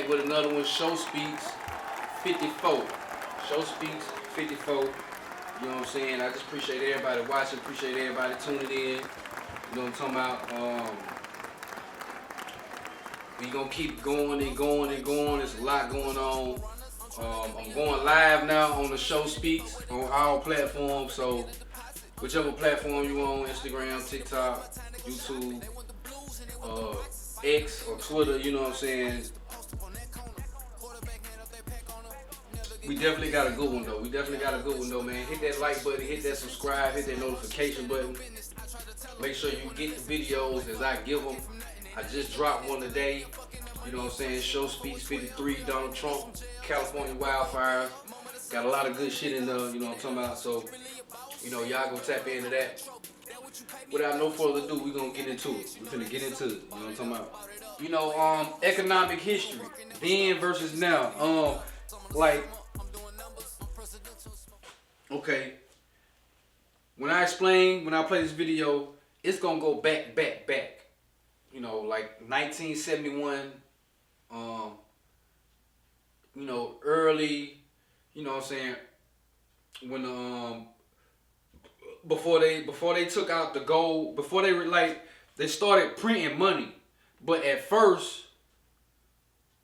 back with another one. Show Speaks 54. Show Speaks 54. You know what I'm saying? I just appreciate everybody watching. Appreciate everybody tuning in. You know what I'm talking about? We gonna keep going and going and going. There's a lot going on. I'm going live now on the Show Speaks on all platforms. So whichever platform you on, Instagram, TikTok, YouTube, X or Twitter, you know what I'm saying? We definitely got a good one though. Man. Hit that like button, hit that subscribe, hit that notification button. Make sure you get the videos as I give them. I just dropped one today. You know what I'm saying? Show Speaks 53, Donald Trump, California wildfires. Got a lot of good shit in there, you know what I'm talking about? So, you know, y'all go tap into that. Without no further ado, we gonna get into it. We finna get into it, you know what I'm talking about? You know, economic history, then versus now. Okay. When I play this video, it's gonna go back. You know, like 1971, you know, early, you know what I'm saying, when before they took out the gold, before they started printing money. But at first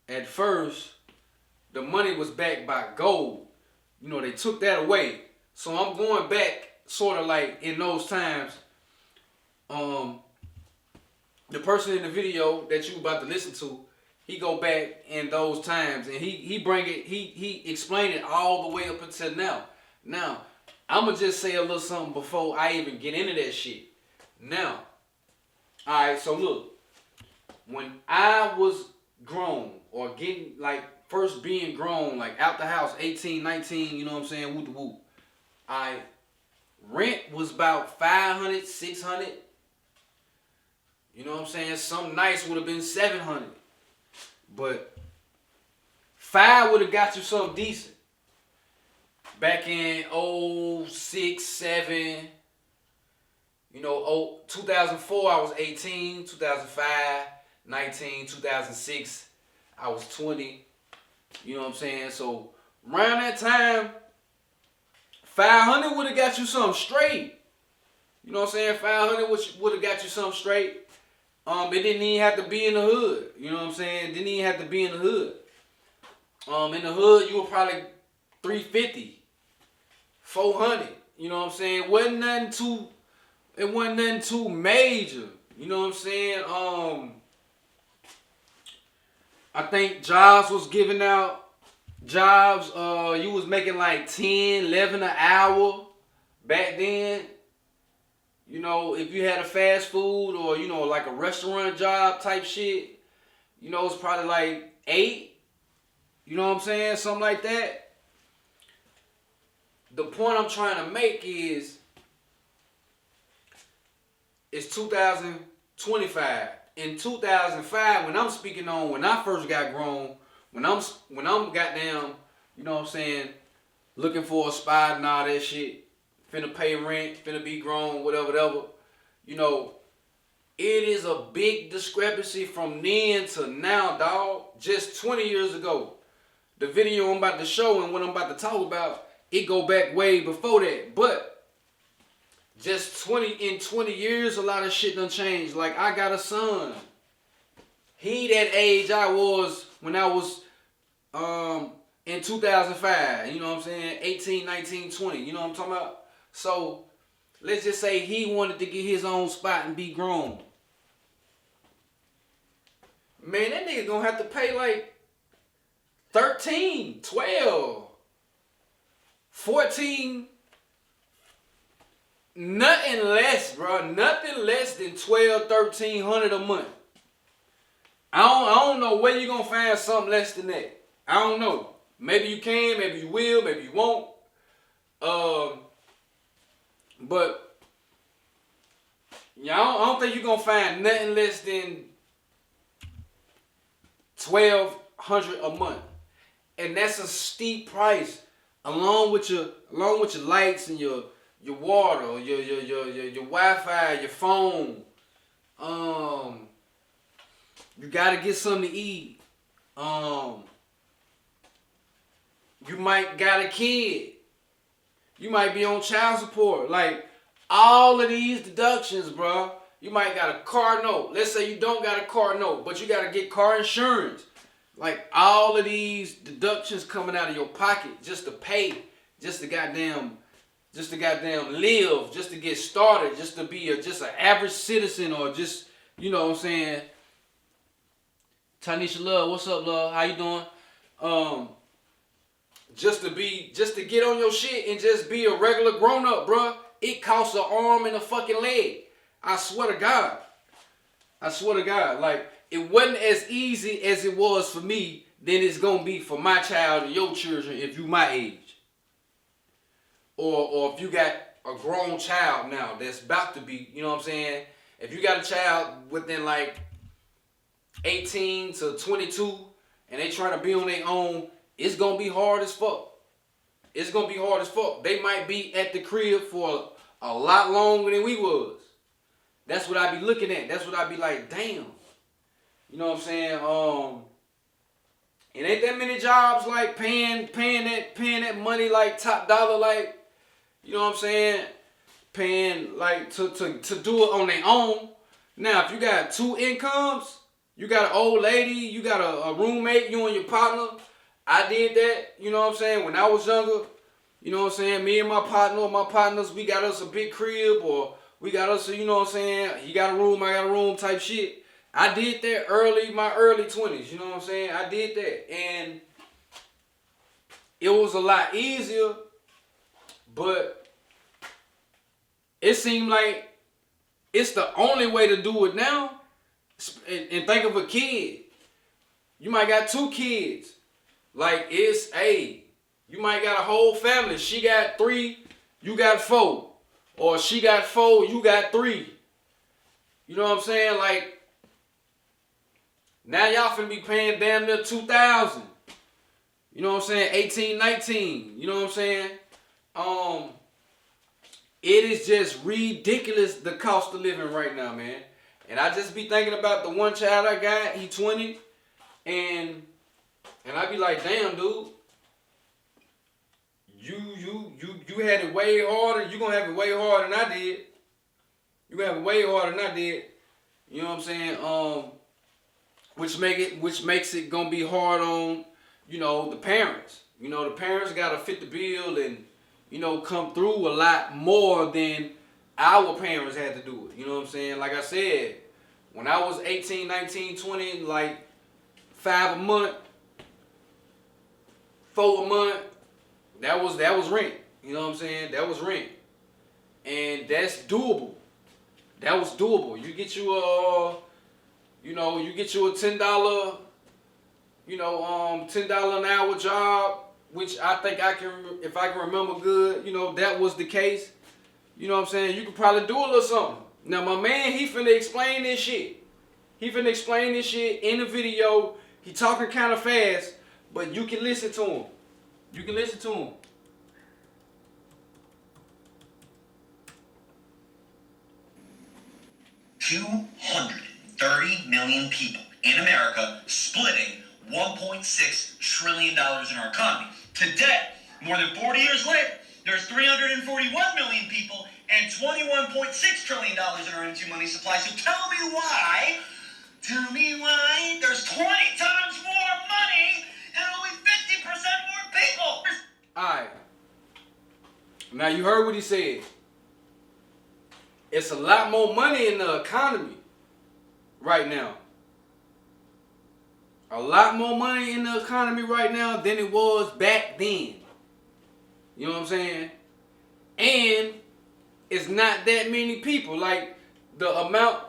the money was backed by gold. You know, they took that away. So I'm going back sort of like in those times. The person in the video that you about to listen to, he go back in those times and he explained it all the way up until now. Now, I'ma just say a little something before I even get into that shit. Now, alright, so look, when I was grown or getting like first being grown, like out the house, 18, 19, you know what I'm saying, whoop the whoop. Rent was about 500, 600. You know what I'm saying? Something nice would have been 700. But 5 would have got you something decent. Back in 06, 07, you know, 2004 I was 18, 2005, 19, 2006 I was 20. You know what I'm saying? So around that time, 500 would have got you something straight. You know what I'm saying? 500 would have got you something straight. It didn't even have to be in the hood. You know what I'm saying? It didn't even have to be in the hood. In the hood, you were probably 350, 400. You know what I'm saying? It wasn't nothing too major. You know what I'm saying? I think jobs was giving out jobs. You was making like 10, 11 an hour back then. You know, if you had a fast food or, you know, like a restaurant job type shit, you know, it's probably like 8. You know what I'm saying? Something like that. The point I'm trying to make is, it's 2025. In 2005, when I'm speaking on when I first got grown, when I'm goddamn, you know what I'm saying, looking for a spot and all that shit, finna pay rent, finna be grown, whatever. You know, it is a big discrepancy from then to now, dog. Just 20 years ago. The video I'm about to show and what I'm about to talk about, it go back way before that. But just 20 years, a lot of shit done changed. Like, I got a son. He that age I was when I was in 2005. You know what I'm saying? 18, 19, 20. You know what I'm talking about? So, let's just say he wanted to get his own spot and be grown. Man, that nigga gonna have to pay like 13, 12, 14, nothing less, bro. Nothing less than 12, 1300 a month. I don't know where you gonna find something less than that. I don't know. Maybe you can, maybe you will, maybe you won't. But yeah, I don't think you're gonna find nothing less than 1,200 a month, and that's a steep price. Along with your lights and your water, your Wi-Fi, your phone. You gotta get something to eat. You might got a kid. You might be on child support. Like, all of these deductions, bro. You might got a car note. Let's say you don't got a car note, but you got to get car insurance. Like, all of these deductions coming out of your pocket just to pay, just to goddamn live, just to get started, just to be just an average citizen, or just, you know what I'm saying. Tanisha Love, what's up, love? How you doing? Just to get on your shit and just be a regular grown up, bruh. It costs an arm and a fucking leg. I swear to God. Like, it wasn't as easy as it was for me, then it's gonna be for my child and your children if you my age. Or if you got a grown child now that's about to be, you know what I'm saying? If you got a child within like 18 to 22 and they trying to be on their own, it's gonna be hard as fuck. They might be at the crib for a lot longer than we was. That's what I be looking at. That's what I be like, damn. You know what I'm saying? It ain't that many jobs like paying that money like top dollar, like, you know what I'm saying? Paying like to do it on their own. Now, if you got two incomes, you got an old lady, you got a roommate, you and your partner. I did that, you know what I'm saying, when I was younger. You know what I'm saying? Me and my partners, we got us a big crib, or we got us, you know what I'm saying? He got a room, I got a room type shit. I did that my early 20s, you know what I'm saying? I did that. And it was a lot easier, but it seemed like it's the only way to do it now. And think of a kid. You might got two kids. Like, you might got a whole family. She got 3, you got 4. Or she got 4, you got 3. You know what I'm saying? Like, now y'all finna be paying damn near $2,000. You know what I'm saying? 18, 19. You know what I'm saying? It is just ridiculous, the cost of living right now, man. And I just be thinking about the one child I got. He 20. And I be like, damn, dude, you had it way harder. You gonna have it way harder than I did. You gonna have it way harder than I did. You know what I'm saying? Which makes it gonna be hard on, you know, the parents. You know, the parents gotta fit the bill and, you know, come through a lot more than our parents had to do it. You know what I'm saying? Like I said, when I was 18, 19, 20, like $5 a month, $4 a month, that was rent. You know what I'm saying? That was rent. And that's doable. That was doable. You get you a $10, $10 an hour job, which I think if I can remember good, you know, that was the case. You know what I'm saying? You could probably do a little something. Now, my man, he finna explain this shit. In the video. He talking kind of fast, but you can listen to him. 230 million people in America, splitting $1.6 trillion in our economy. Today, more than 40 years later, there's 341 million people and $21.6 trillion in our energy money supply. So tell me why there's 20 times more money and only 50% more people. Alright. Now you heard what he said. It's a lot more money in the economy right now. A lot more money in the economy right now than it was back then. You know what I'm saying? And it's not that many people. Like, the amount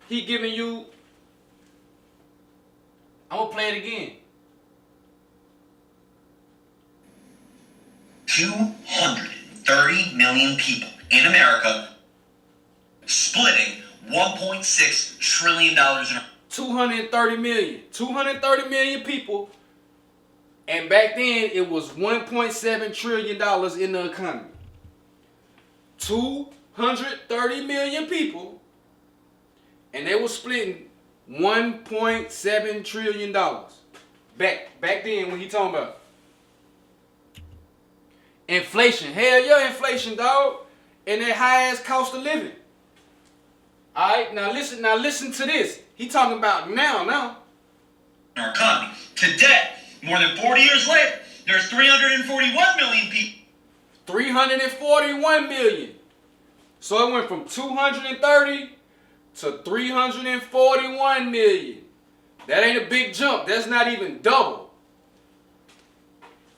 he giving you, I'm gonna play it again. 230 million people in America, splitting $1.6 trillion in 230 million people, and back then it was $1.7 trillion in the economy. 230 million people, and they were splitting $1.7 trillion. Back then when he talking about inflation. Hell yeah, inflation, dog. And that high ass cost of living. Alright, now listen to this. He talking about now. Our economy. Today, more than 40 years later, there's 341 million people. 341 million. So it went from 230 to 341 million. That ain't a big jump. That's not even double.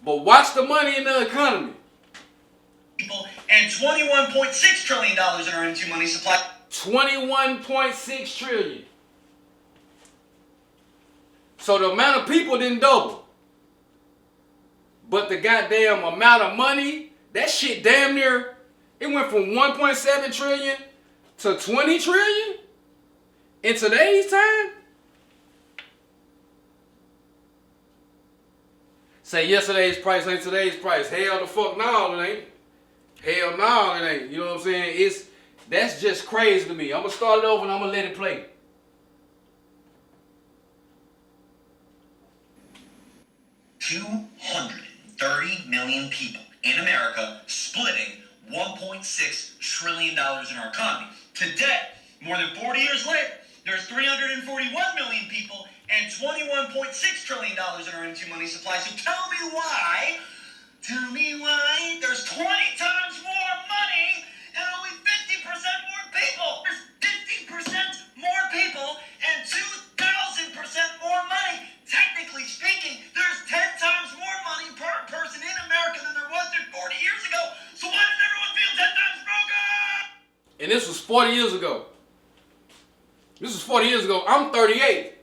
But watch the money in the economy. People and $21.6 trillion in our M2 money supply. 21.6 trillion. So the amount of people didn't double. But the goddamn amount of money, that shit damn near, it went from 1.7 trillion to 20 trillion in today's time. Say yesterday's price ain't today's price. Hell the fuck no, it ain't. Hell no, it ain't. You know what I'm saying? That's just crazy to me. I'm gonna start it over and I'm gonna let it play. $230 million people in America, splitting $1.6 trillion in our economy. Today, more than 40 years later, there's 341 million people and $21.6 trillion in our M2 money supply. So tell me why there's 20 times more money and only 50% more people. There's 50% more people and 2,000% more money. Technically speaking, there's 10 times more money per person in America than there was 40 years ago. So why does everyone feel 10 times broken? And this was 40 years ago. This was 40 years ago. I'm 38.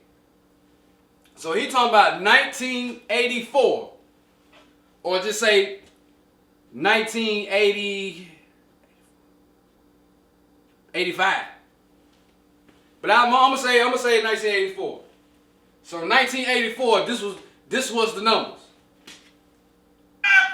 So he talking about 1984. Or just say 1980, 85. But I'm gonna say 1984. So 1984, this was the numbers.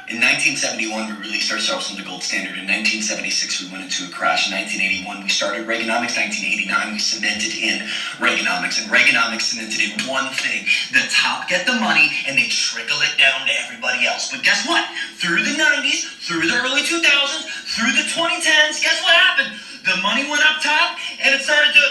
In 1971, we released ourselves from the gold standard. In 1976, we went into a crash. In 1981, we started Reaganomics. 1989, we cemented in Reaganomics. And Reaganomics cemented in one thing. The top get the money, and they trickle it down to everybody else. But guess what? Through the 90s, through the early 2000s, through the 2010s, guess what happened? The money went up top, and it started to...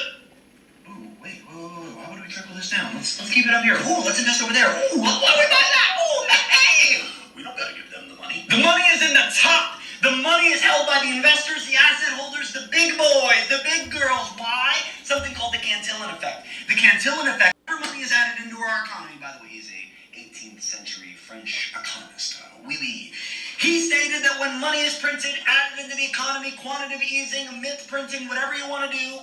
Wait, why would we trickle this down? Let's keep it up here. Ooh, let's invest over there. Ooh, why would we buy that? Ooh, hey! We don't gotta give them the money. The money is in the top. The money is held by the investors, the asset holders, the big boys, the big girls. Why? Something called the Cantillon effect. The Cantillon effect. Whenever money is added into our economy, by the way, he's a 18th century French economist. Oui. He stated that when money is printed, added into the economy, quantitative easing, myth printing, whatever you want to do,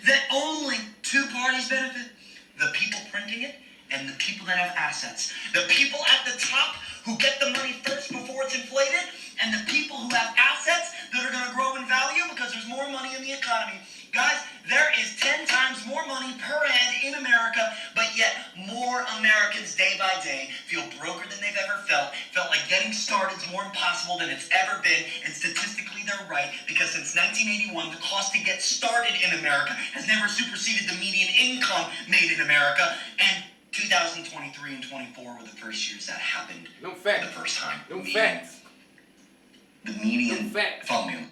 that only two parties benefit. The people printing it and the people that have assets. The people at the top who get the money first before it's inflated, and the people who have assets that are going to grow in value because there's more money in the economy. Guys, there is 10 times more money per head in America, but yet more Americans day by day feel broker than they've ever felt like getting started is more impossible than it's ever been, and statistically they're right, because since 1981, the cost to get started in America has never superseded the median income made in America, and 2023 and 24 were the first years that happened. No facts. The first time. No facts. The median. No facts. Follow me.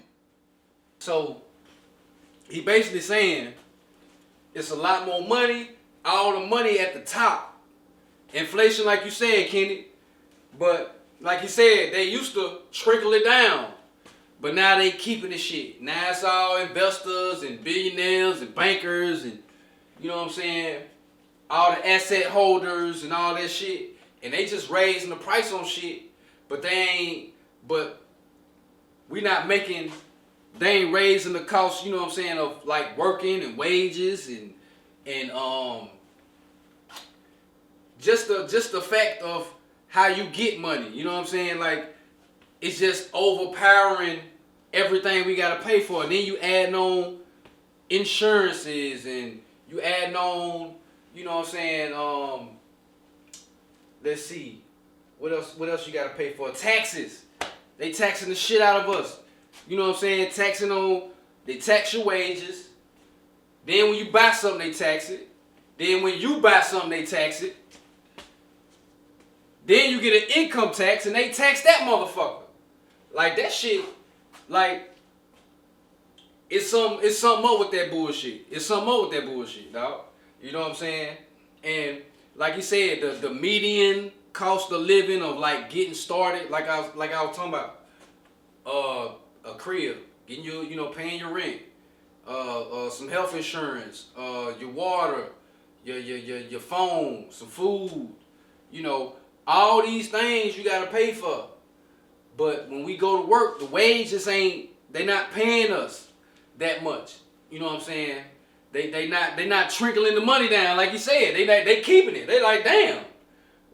So he basically saying it's a lot more money, all the money at the top. Inflation, like you said, Kenny. But like you said, they used to trickle it down. But now they keeping the shit. Now it's all investors and billionaires and bankers and, you know what I'm saying, all the asset holders and all that shit. And they just raising the price on shit. But we not making, they ain't raising the cost, you know what I'm saying, of like working and wages and just the fact of how you get money, you know what I'm saying? Like, it's just overpowering everything we gotta pay for. And then you add on insurances and you add on, you know what I'm saying, let's see, what else you gotta pay for? Taxes. They taxing the shit out of us. You know what I'm saying? They tax your wages. Then when you buy something, they tax it. Then when you buy something, they tax it. Then you get an income tax and they tax that motherfucker. Like that shit, like it's something up with that bullshit. It's something up with that bullshit, dog. You know what I'm saying? And like you said, the median cost of living of like getting started, like I was talking about, a crib, getting paying your rent, some health insurance, your water, your phone, some food, all these things you gotta pay for. But when we go to work, the wages they not paying us that much. You know what I'm saying? They not trickling the money down like you said. They keeping it. They like, damn,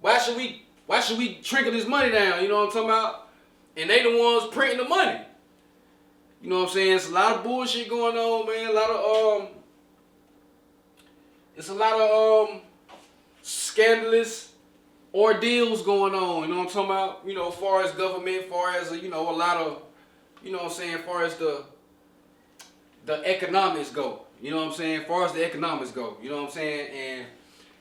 why should we trickle this money down? You know what I'm talking about? And they the ones printing the money. You know what I'm saying? It's a lot of bullshit going on, man. It's a lot of scandalous ordeals going on. You know what I'm talking about? As far as government, as far as a lot of, what I'm saying, as far as the economics go. You know what I'm saying? As far as the economics go. You know what I'm saying? And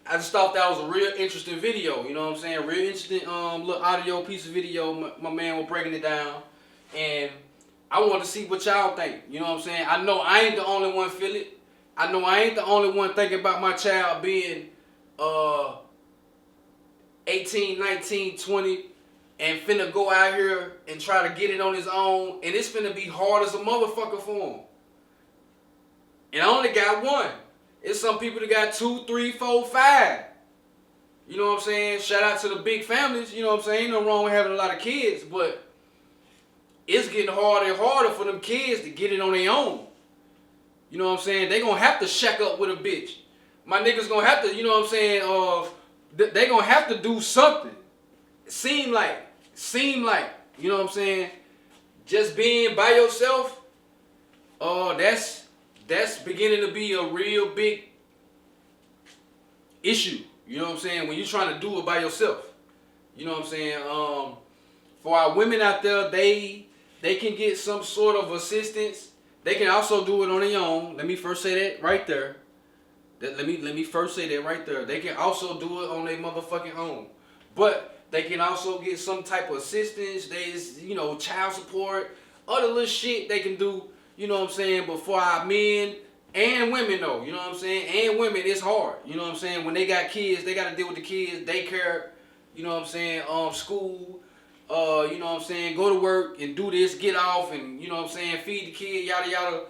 I just thought that was a real interesting video. You know what I'm saying? Real interesting little audio piece of video. My man was breaking it down. And I want to see what y'all think. You know what I'm saying? I know I ain't the only one feel it. I know I ain't the only one thinking about my child being 18, 19, 20 and finna go out here and try to get it on his own. And it's finna be hard as a motherfucker for him. And I only got one. It's some people that got 2, 3, 4, 5. You know what I'm saying? Shout out to the big families. You know what I'm saying? Ain't no wrong with having a lot of kids, but it's getting harder and harder for them kids to get it on their own. You know what I'm saying? They gonna have to shack up with a bitch. My niggas gonna have to, you know what I'm saying? They gonna have to do something. Seem like, you know what I'm saying? Just being by yourself, that's beginning to be a real big issue. You know what I'm saying? When you're trying to do it by yourself. You know what I'm saying? For our women out there, they can get some sort of assistance. They can also do it on their own. Let me first say that right there. Let me first say that right there. They can also do it on their motherfucking own. But they can also get some type of assistance. There's, child support, other little shit they can do. You know what I'm saying? But for our men and women though, you know what I'm saying? And women, it's hard. You know what I'm saying? When they got kids, they got to deal with the kids, daycare, you know what I'm saying? School, you know what I'm saying? Go to work and do this, get off and, you know what I'm saying? Feed the kid, yada, yada.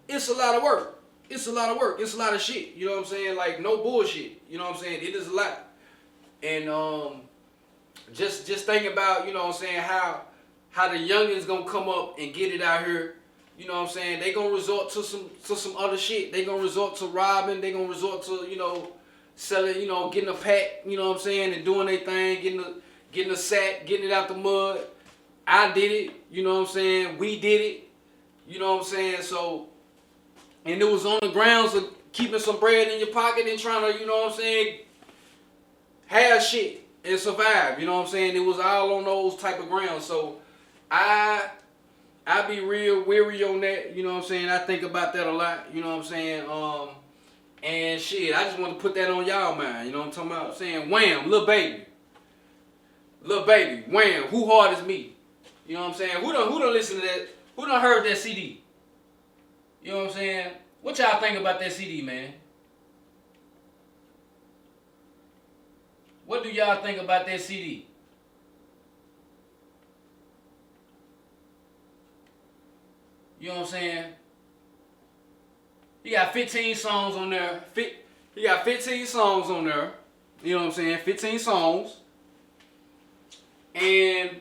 It's a lot of work. It's a lot of work. It's a lot of shit. You know what I'm saying? Like, no bullshit. You know what I'm saying? It is a lot. And just think about, you know what I'm saying, how the youngins gonna come up and get it out here. You know what I'm saying? They gonna resort to some other shit. They gonna resort to robbing. They gonna resort to, selling, getting a pack, you know what I'm saying, and doing their thing, getting a sack, getting it out the mud. I did it, you know what I'm saying? We did it, you know what I'm saying? So, and it was on the grounds of keeping some bread in your pocket and trying to, you know what I'm saying, have shit and survive, you know what I'm saying? It was all on those type of grounds. So, I be real weary on that, you know what I'm saying? I think about that a lot, you know what I'm saying? And shit, I just want to put that on y'all, man. You know what I'm talking about? I'm saying WHAM, Lil Baby. Lil Baby, WHAM, Who Hard Is Me? You know what I'm saying? Who done listened to that? Who done heard that CD? You know what I'm saying? What y'all think about that CD, man? What do y'all think about that CD? You know what I'm saying? He got 15 songs on there. He got 15 songs on there. You know what I'm saying? 15 songs. And,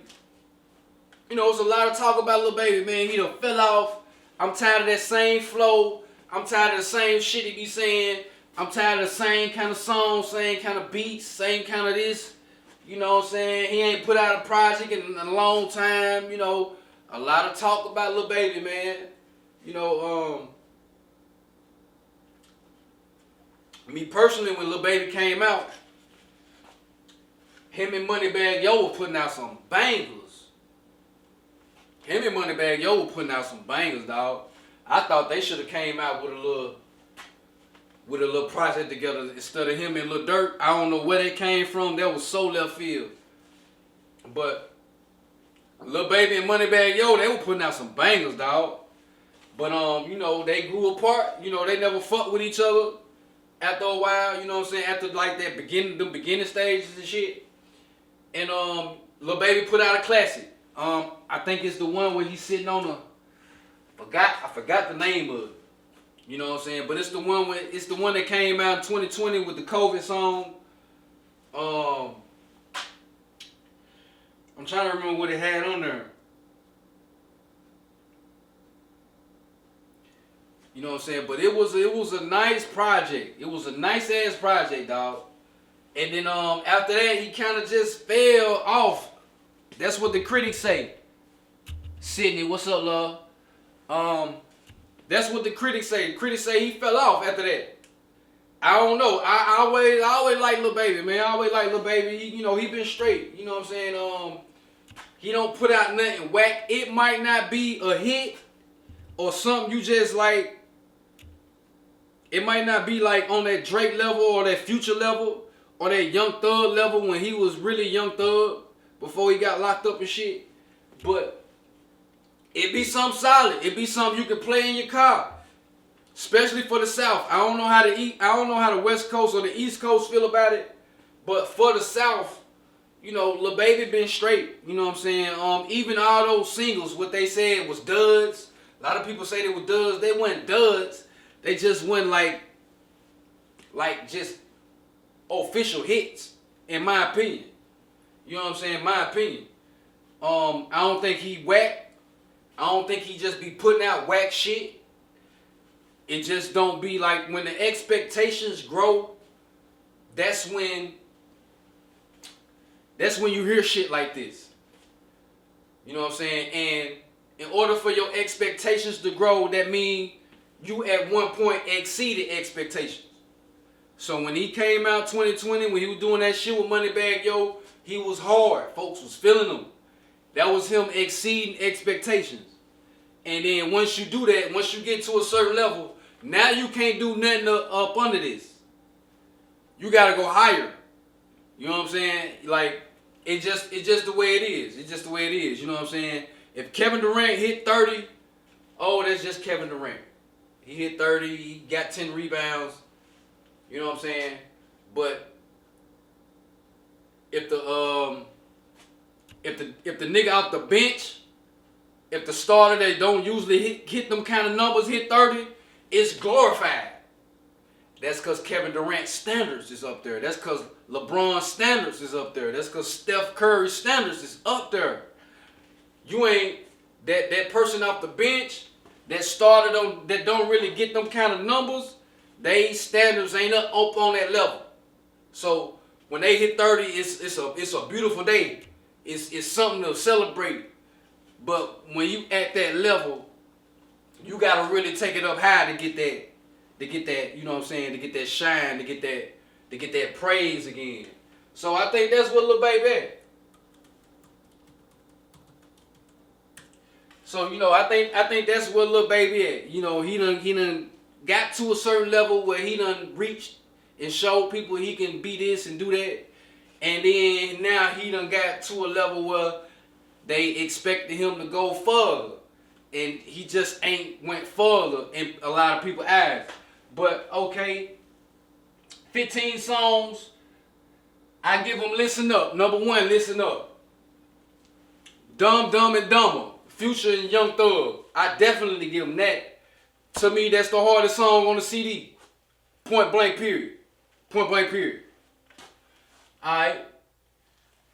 it's a lot of talk about Lil Baby, man. He done fell off. I'm tired of that same flow. I'm tired of the same shit he be saying. I'm tired of the same kind of songs, same kind of beats, same kind of this. You know what I'm saying? He ain't put out a project in a long time, A lot of talk about Lil Baby, man. Me personally, when Lil Baby came out, him and Moneybagg Yo were putting out some bangers. Him and Moneybagg Yo were putting out some bangers, dog. I thought they should have came out with a little project together instead of him and Lil Durk. I don't know where they came from. That was so left field. But Lil Baby and Moneybagg Yo, they were putting out some bangers, dog. But you know, they grew apart. You know, they never fucked with each other after a while. You know what I'm saying? After like that beginning stages and shit. And Lil Baby put out a classic. I think it's the one where he's sitting on a I forgot the name of it. You know what I'm saying? But it's the one that came out in 2020 with the COVID song. I'm trying to remember what it had on there. You know what I'm saying? But it was a nice project. It was a nice ass project, dog. And then after that, he kind of just fell off. That's what the critics say. Sydney, what's up, love? That's what the critics say. The critics say he fell off after that. I don't know. I always like Lil Baby, man. I always like Lil Baby. He been straight. You know what I'm saying? He don't put out nothing whack. It might not be a hit or something you just like. It might not be like on that Drake level or that Future level or that Young Thug level when he was really Young Thug before he got locked up and shit. But it be something solid. It be something you can play in your car, especially for the South. I don't know how the West Coast or the East Coast feel about it, but for the South, you know, Lil Baby been straight. You know what I'm saying? Even all those singles, what they said was duds. A lot of people say they were duds. They weren't duds. They just went like just official hits, in my opinion. You know what I'm saying? My opinion. I don't think he whack. I don't think he just be putting out whack shit. It just don't be like when the expectations grow. That's when you hear shit like this. You know what I'm saying? And in order for your expectations to grow, that means you at one point exceeded expectations. So when he came out 2020, when he was doing that shit with Moneybagg Yo, he was hard. Folks was feeling him. That was him exceeding expectations. And then once you do that, once you get to a certain level, now you can't do nothing up under this. You gotta go higher. You know what I'm saying? Like, it's just the way it is. It's just the way it is. You know what I'm saying? If Kevin Durant hit 30, oh, that's just Kevin Durant. He hit 30, he got 10 rebounds. You know what I'm saying? But if the nigga off the bench, if the starter that don't usually hit them kind of numbers hit 30, it's glorified. That's because Kevin Durant's standards is up there. That's because LeBron's standards is up there. That's because Steph Curry's standards is up there. You ain't that person off the bench that started that don't really get them kind of numbers. They standards ain't up on that level. So when they hit 30, it's a beautiful day. It's something to celebrate. But when you at that level, you gotta really take it up high to get that, you know what I'm saying, to get that shine, to get that praise again. So I think that's what Lil Baby at. So, you know, I think that's what Lil Baby at. You know, he done got to a certain level where he done reached and showed people he can be this and do that. And then now he done got to a level where they expected him to go further. And he just ain't went further in a lot of people's eyes. But, okay, 15 songs, I give them Listen Up. Number 1, Listen Up. Dumb, Dumb and Dumber, Future and Young Thug. I definitely give them that. To me, that's the hardest song on the CD. Point blank, period. Point blank, period. Alright.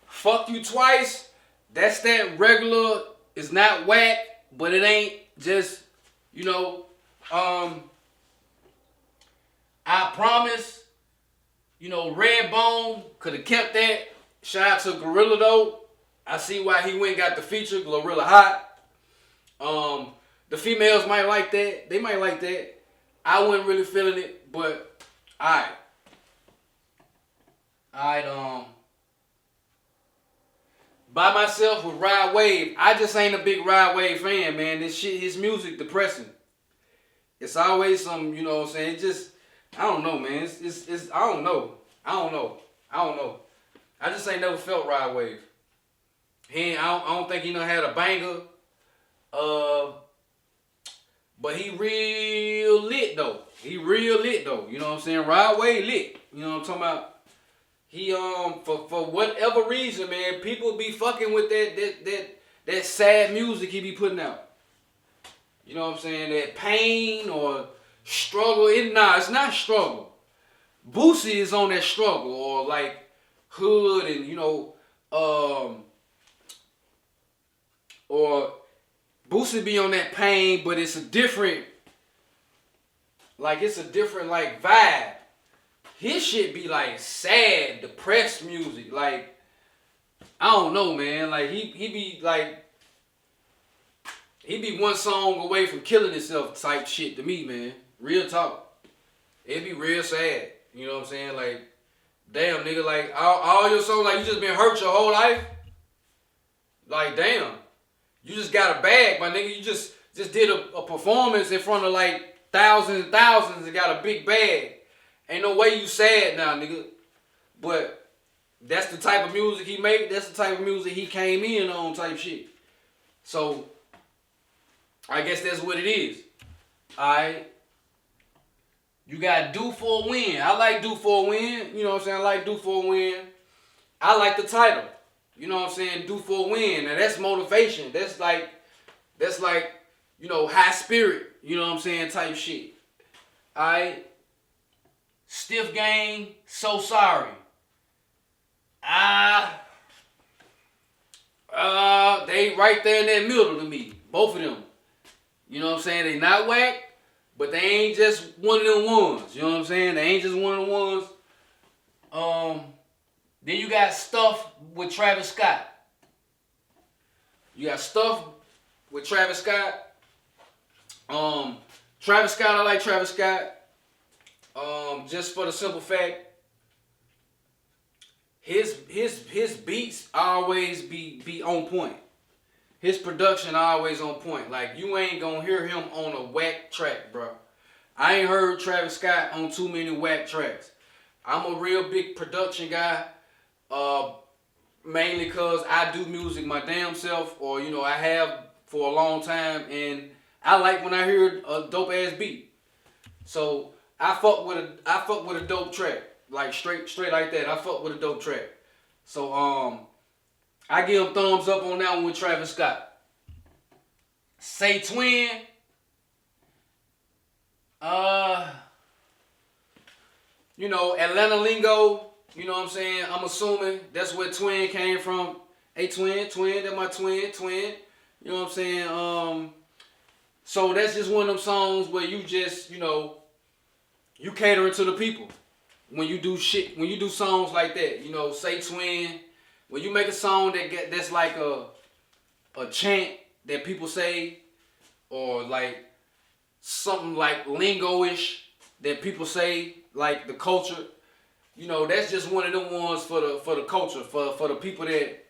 Fuck You Twice. That's that regular. It's not whack, but it ain't just, you know, I Promise, you know, Redbone could have kept that. Shout out to Gorilla though. I see why he went and got the feature, Glorilla Hot. The females might like that. They might like that. I wasn't really feeling it, but alright. By Myself with Ride Wave. I just ain't a big Ride Wave fan, man. This shit, his music depressing. It's always some, you know what I'm saying? It just, I don't know, man. It's I don't know. I just ain't never felt Ride Wave. I don't think he done had a banger. But he real lit though. He real lit though. You know what I'm saying? Ride Way lit. You know what I'm talking about? He for whatever reason, man, people be fucking with that sad music he be putting out. You know what I'm saying? That pain or struggle. It's not struggle. Boosie is on that struggle, or like Hood, and or Boosie be on that pain, but it's a different like vibe. His shit be like sad, depressed music. Like, I don't know, man. Like he be one song away from killing himself type shit to me, man. Real talk. It be real sad. You know what I'm saying? Like, damn, nigga, like all your songs, like you just been hurt your whole life. Like, damn. You just got a bag, my nigga. You just did a performance in front of like thousands and thousands and got a big bag. Ain't no way you sad now, nigga. But that's the type of music he made. That's the type of music he came in on type shit. So, I guess that's what it is. Alright. You got Do For a Win. I like Do For a Win. You know what I'm saying? I like Do For a Win. I like the title. You know what I'm saying? Do For a Win. Now that's motivation. That's like, high spirit. You know what I'm saying? Type shit. Alright. Stiff Gang, So Sorry. They right there in that middle to me. Both of them. You know what I'm saying? They not whack, but they ain't just one of them ones. You know what I'm saying? They ain't just one of the ones. Then you got Stuff with Travis Scott. You got Stuff with Travis Scott. Travis Scott, I like Travis Scott. Just for the simple fact, his beats always be on point. His production always on point. Like, you ain't gonna hear him on a whack track, bro. I ain't heard Travis Scott on too many whack tracks. I'm a real big production guy, mainly because I do music my damn self, or I have for a long time, and I like when I hear a dope ass beat. So I fuck with a dope track, like straight like that. I fuck with a dope track. So I give him thumbs up on that one with Travis Scott. Say Twin. Atlanta lingo. You know what I'm saying? I'm assuming that's where Twin came from. Hey, twin, that's my twin. You know what I'm saying? So that's just one of them songs where you just, you catering to the people. When you do songs like that, Say Twin. When you make a song that's like a chant that people say, or like something like lingo-ish that people say, like the culture, that's just one of them ones for the culture, for the people that,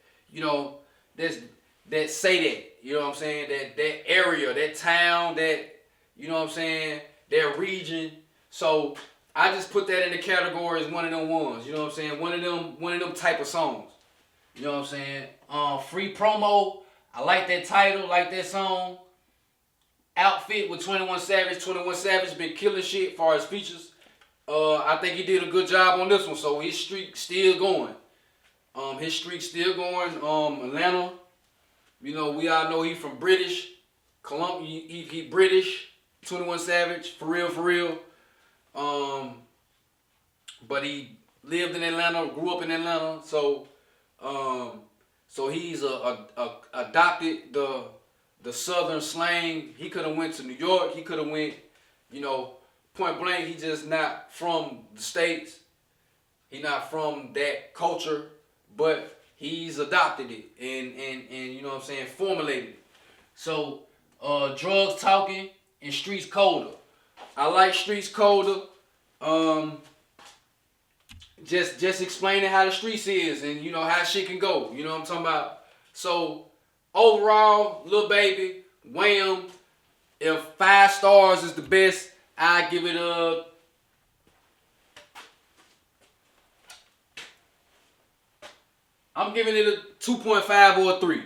that say that, you know what I'm saying, that area, that town, that, you know what I'm saying, that region. So I just put that in the category as one of them ones, you know what I'm saying, one of them type of songs. You know what I'm saying? Free Promo. I like that title, like that song. Outfit with 21 Savage. 21 Savage been killing shit as far as features. I think he did a good job on this one, so his streak still going. Atlanta. We all know he from British. Columbia, he British. 21 Savage, for real. But he lived in Atlanta, grew up in Atlanta, so he's adopted the southern slang. He could have went to New York. He could have went, point blank. He just not from the States. He not from that culture, but he's adopted it and you know what I'm saying, formulated it. So Drugs Talking and Streets Colder. I like Streets Colder. Just explaining how the streets is and how shit can go. You know what I'm talking about? So overall, Lil Baby, WHAM, if 5 stars is the best, I give it a 4.5. I'm giving it a 2.5 or a 3.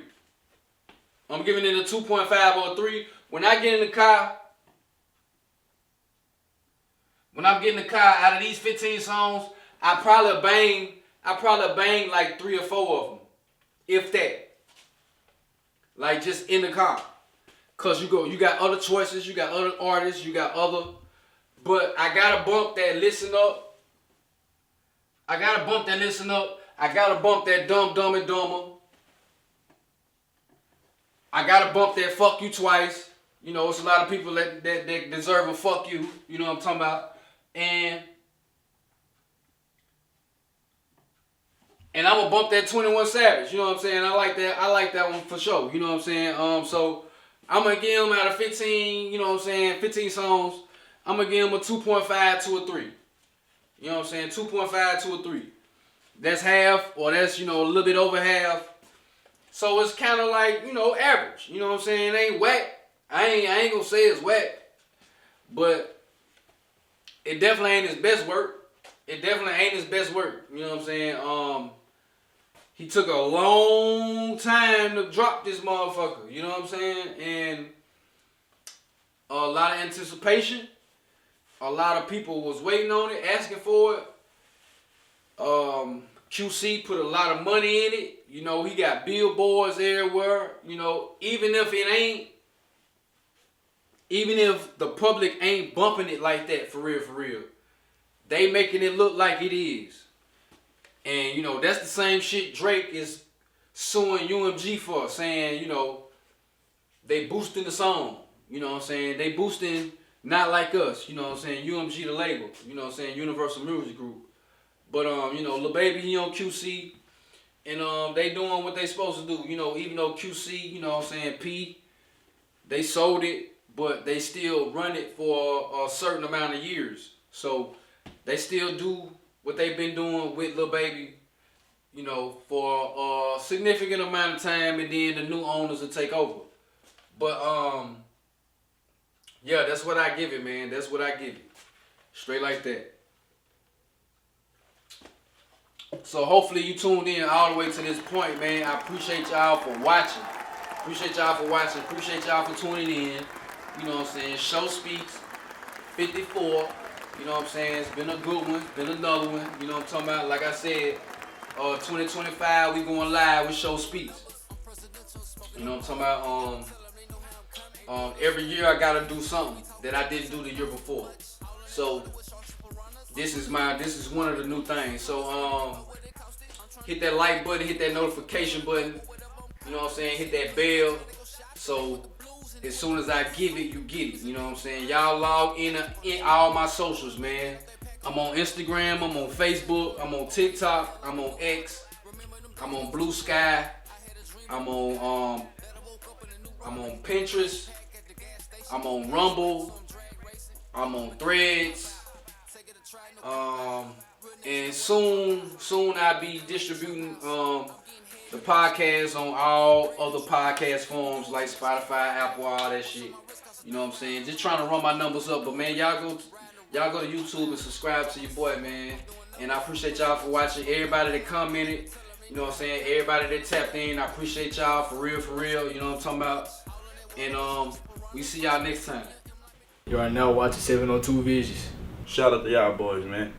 I'm giving it a 2.5 or a 3. When I get in the car, out of these 15 songs, I probably bang like 3 or 4 of them, if that. Like just in the car, cause you got other choices, you got other artists, you got other. But I gotta bump that listen up. I gotta bump that listen up. I gotta bump that dumb and dumber. I gotta bump that fuck you twice. You know, it's a lot of people that deserve a fuck you. You know what I'm talking about? And I'm gonna bump that 21 Savage. You know what I'm saying? I like that one for sure. You know what I'm saying? So I'm gonna give him out of 15. You know what I'm saying? 15 songs. I'm gonna give him a 2.5 to a 3. You know what I'm saying? 2.5 to a 3. That's half, or that's, you know, a little bit over half. So it's kind of like, you know, average. You know what I'm saying? It ain't whack. I ain't gonna say it's whack, but it definitely ain't his best work. You know what I'm saying? He took a long time to drop this motherfucker. You know what I'm saying? And a lot of anticipation. A lot of people was waiting on it, asking for it. QC put a lot of money in it. You know, he got billboards everywhere. You know, even if the public ain't bumping it like that for real, they making it look like it is. And, you know, that's the same shit Drake is suing UMG for, saying, you know, they boosting the song. You know what I'm saying? They boosting not like us. You know what I'm saying? UMG the label. You know what I'm saying? Universal Music Group. But, you know, Lil Baby, he on QC. And they doing what they supposed to do. You know, even though QC, you know what I'm saying, P, they sold it, but they still run it for a certain amount of years. So they still do what they've been doing with Lil Baby, you know, for a significant amount of time, and then the new owners will take over. But yeah, that's what I give it, man. That's what I give it. Straight like that. So hopefully you tuned in all the way to this point, man. I appreciate y'all for watching. Appreciate y'all for tuning in. You know what I'm saying? Show Speaks 54. You know what I'm saying? It's been a good one. It's been another one. You know what I'm talking about? Like I said, 2025, we going live with Show Speaks. You know what I'm talking about? Every year I gotta do something that I didn't do the year before. So this is one of the new things. So hit that like button, hit that notification button. You know what I'm saying? Hit that bell. So as soon as I give it, you get it. You know what I'm saying? Y'all log in all my socials, man. I'm on Instagram, I'm on Facebook, I'm on TikTok, I'm on X, I'm on Blue Sky, I'm on Pinterest, I'm on Rumble, I'm on Threads. And soon I'll be distributing the podcast on all other podcast forms like Spotify, Apple, all that shit. You know what I'm saying? Just trying to run my numbers up. But man, y'all go to YouTube and subscribe to your boy, man. And I appreciate y'all for watching. Everybody that commented, you know what I'm saying? Everybody that tapped in, I appreciate y'all for real. You know what I'm talking about? And we see y'all next time. You are now watching 702 Visions. Shout out to y'all boys, man.